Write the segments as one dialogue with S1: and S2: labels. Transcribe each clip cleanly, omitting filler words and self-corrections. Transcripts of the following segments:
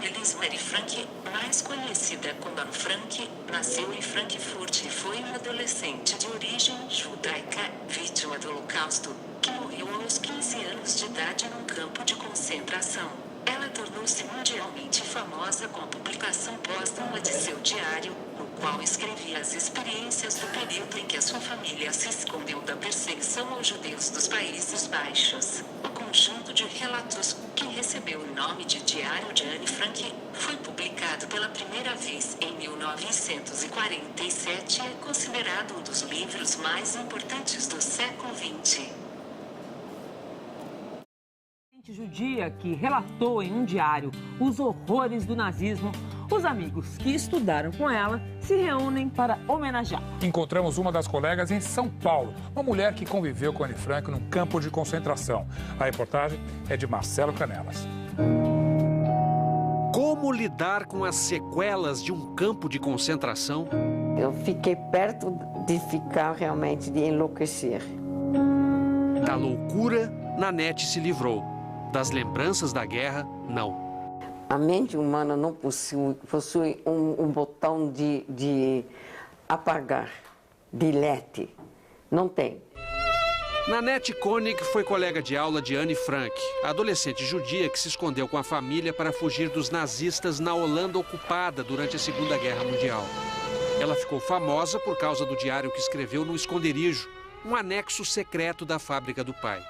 S1: Annelies Marie Frank, mais conhecida como Anne Frank, nasceu em Frankfurt e foi uma adolescente de origem judaica, vítima do Holocausto, que morreu aos 15 anos de idade num campo de concentração. Ela tornou-se mundialmente famosa com a publicação póstuma de seu diário, no qual escrevia as experiências do período em que a sua família se escondeu da perseguição aos judeus dos Países Baixos. O conjunto de relatos, que recebeu o nome de Diário de Anne Frank, foi publicado pela primeira vez em 1947 e é considerado um dos livros mais importantes do século XX.
S2: Judia que relatou em um diário os horrores do nazismo, os amigos que estudaram com ela se reúnem para homenageá-la.
S3: Encontramos uma das colegas em São Paulo, uma mulher que conviveu com Anne Frank num campo de concentração. A reportagem é de Marcelo Canelas.
S4: Como lidar com as sequelas de um campo de concentração?
S5: Eu fiquei perto de ficar realmente, de enlouquecer.
S4: Da loucura, Nanete se livrou. Das lembranças da guerra, não.
S5: A mente humana não possui um botão de apagar, delete. Não tem.
S4: Nanete Koenig foi colega de aula de Anne Frank, a adolescente judia que se escondeu com a família para fugir dos nazistas na Holanda ocupada durante a Segunda Guerra Mundial. Ela ficou famosa por causa do diário que escreveu no esconderijo, um anexo secreto da fábrica do pai.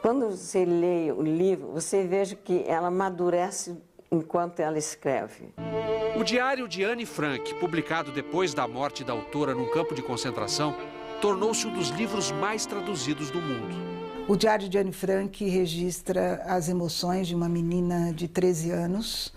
S5: Quando você lê o livro, você veja que ela amadurece enquanto ela escreve.
S4: O diário de Anne Frank, publicado depois da morte da autora num campo de concentração, tornou-se um dos livros mais traduzidos do mundo.
S6: O diário de Anne Frank registra as emoções de uma menina de 13 anos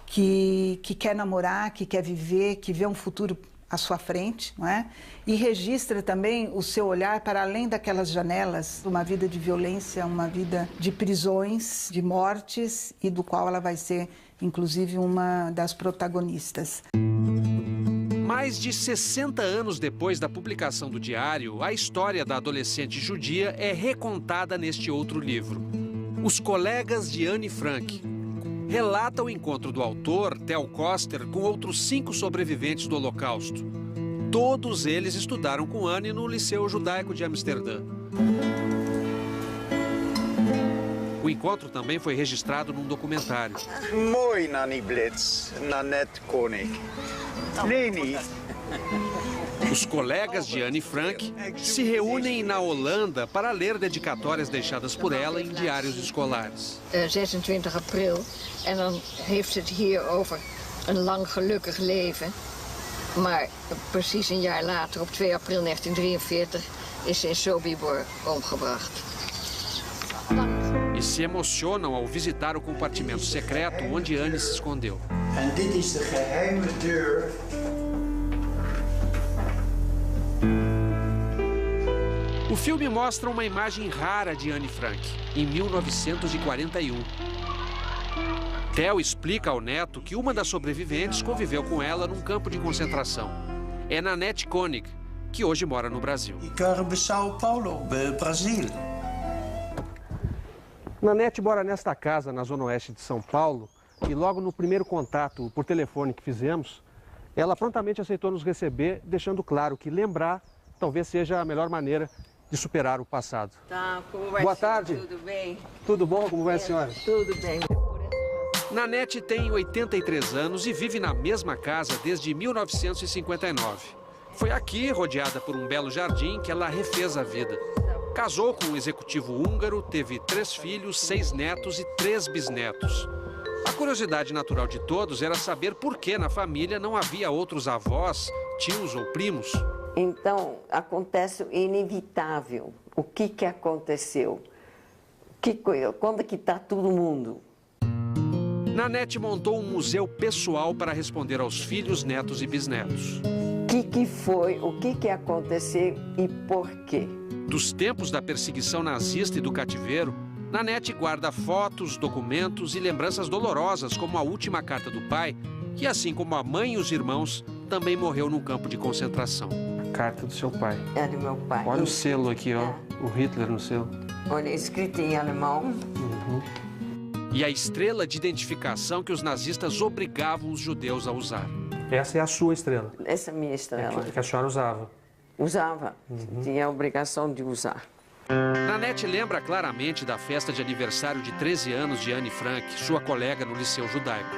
S6: que quer namorar, que quer viver, que vê um futuro à sua frente, não é? E registra também o seu olhar para além daquelas janelas, uma vida de violência, uma vida de prisões, de mortes, e do qual ela vai ser, inclusive, uma das protagonistas.
S4: Mais de 60 anos depois da publicação do diário, a história da adolescente judia é recontada neste outro livro. Os Colegas de Anne Frank relata o encontro do autor, Theo Koster, com outros 5 sobreviventes do Holocausto. Todos eles estudaram com Anne no Liceu Judaico de Amsterdã. O encontro também foi registrado num documentário.
S7: Mooi, Nanny Blitz, Nanette Koenig. Leni.
S4: Os colegas de Anne Frank se reúnem na Holanda para ler dedicatórias deixadas por ela em diários escolares.
S8: 26 april, en dan heeft ze het hier over een lang gelukkig leven. Maar precies een jaar later, op 2 april 1943, is ze in Sobibor omgebracht.
S4: E se emocionam ao visitar o compartimento secreto onde Anne se escondeu.
S7: En dit is de geheime deur.
S4: O filme mostra uma imagem rara de Anne Frank, em 1941. Theo explica ao neto que uma das sobreviventes conviveu com ela num campo de concentração. É Nanette Koenig, que hoje mora no Brasil.
S7: Em São Paulo, Brasil.
S9: Nanette mora nesta casa, na zona oeste de São Paulo, e logo no primeiro contato por telefone que fizemos, ela prontamente aceitou nos receber, deixando claro que lembrar talvez seja a melhor maneira de superar o passado.
S5: Tá, como vai?
S9: Boa tarde.
S5: Tudo bem?
S9: Tudo bom? Como vai a senhora?
S5: Tudo bem.
S4: Nanette tem 83 anos e vive na mesma casa desde 1959. Foi aqui, rodeada por um belo jardim, que ela refez a vida. Casou com um executivo húngaro, teve 3 filhos, 6 netos e 3 bisnetos. A curiosidade natural de todos era saber por que na família não havia outros avós, tios ou primos.
S5: Então, acontece o inevitável. O que aconteceu? Quando que está todo mundo?
S4: Nanette montou um museu pessoal para responder aos filhos, netos e bisnetos.
S5: O que foi, o que aconteceu e por quê?
S4: Dos tempos da perseguição nazista e do cativeiro, Nanette guarda fotos, documentos e lembranças dolorosas, como a última carta do pai, que, assim como a mãe e os irmãos, também morreu num campo de concentração.
S9: Carta do seu pai.
S5: É do meu pai.
S9: Olha o selo aqui, ó. O Hitler no selo.
S5: Olha, escrito em alemão.
S4: E e a estrela de identificação que os nazistas obrigavam os judeus a usar.
S9: Essa é a sua estrela?
S5: Essa é a minha estrela.
S9: Que a senhora usava?
S5: Usava, tinha a obrigação de usar.
S4: Nanete lembra claramente da festa de aniversário de 13 anos de Anne Frank, sua colega no Liceu Judaico.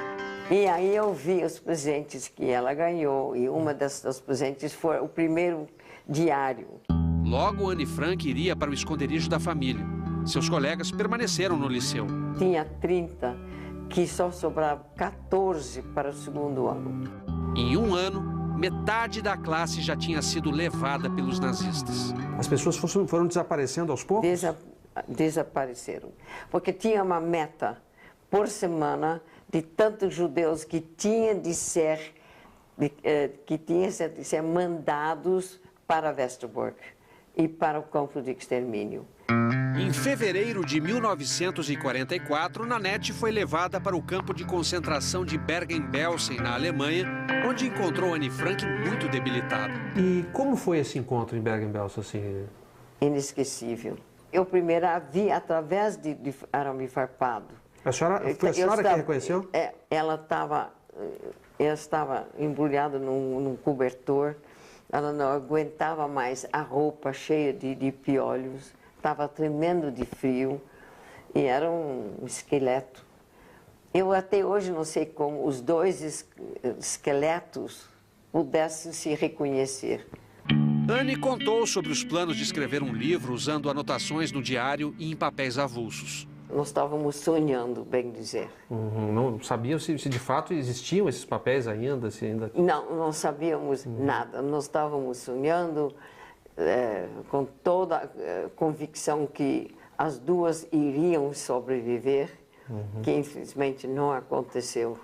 S5: E aí eu vi os presentes que ela ganhou, e uma dos presentes foi o primeiro diário.
S4: Logo, Anne Frank iria para o esconderijo da família. Seus colegas permaneceram no liceu.
S5: Tinha 30, que só sobrava 14 para o segundo ano.
S4: Em um ano, metade da classe já tinha sido levada pelos nazistas.
S9: As pessoas foram desaparecendo aos poucos?
S5: Desapareceram. Porque tinha uma meta por semana de tantos judeus que tinham de ser mandados para Westerbork e para o campo de extermínio.
S4: Em fevereiro de 1944, Nanete foi levada para o campo de concentração de Bergen-Belsen, na Alemanha, onde encontrou Anne Frank muito debilitada.
S9: E como foi esse encontro em Bergen-Belsen, assim?
S5: Inesquecível. Eu primeiro a vi através de arame farpado.
S9: Foi a senhora que reconheceu?
S5: Ela estava embrulhada num cobertor, ela não aguentava mais a roupa cheia de piolhos, estava tremendo de frio e era um esqueleto. Eu até hoje não sei como os dois esqueletos pudessem se reconhecer.
S4: Anne contou sobre os planos de escrever um livro usando anotações no diário e em papéis avulsos.
S5: Nós estávamos sonhando, bem dizer.
S9: Não sabiam se de fato existiam esses papéis ainda?
S5: Não sabíamos nada. Nós estávamos sonhando com toda a convicção que as duas iriam sobreviver, que infelizmente não aconteceu.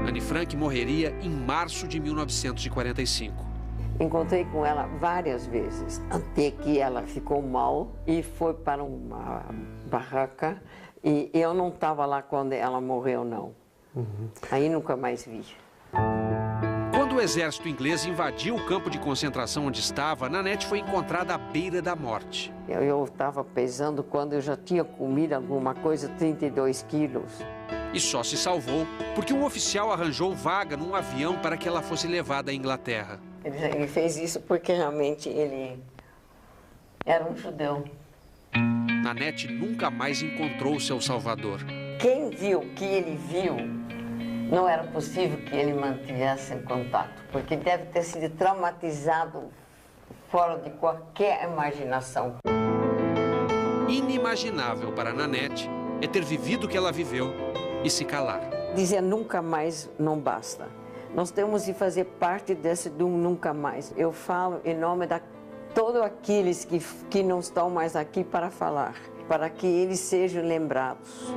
S4: Anne Frank morreria em março de 1945.
S5: Encontrei com ela várias vezes, até que ela ficou mal e foi para uma barraca. E eu não estava lá quando ela morreu, não. Aí nunca mais vi.
S4: Quando o exército inglês invadiu o campo de concentração onde estava, Nanete foi encontrada à beira da morte.
S5: Eu estava pesando, quando eu já tinha comido alguma coisa, 32 quilos.
S4: E só se salvou porque um oficial arranjou vaga num avião para que ela fosse levada à Inglaterra.
S5: Ele fez isso porque realmente ele era um judeu.
S4: Nanete nunca mais encontrou seu salvador.
S5: Quem viu o que ele viu, não era possível que ele mantivesse em contato, porque deve ter sido traumatizado fora de qualquer imaginação.
S4: Inimaginável para Nanete é ter vivido o que ela viveu e se calar.
S5: Dizer nunca mais não basta. Nós temos de fazer parte desse do nunca mais. Eu falo em nome de todos aqueles que não estão mais aqui para falar, para que eles sejam lembrados.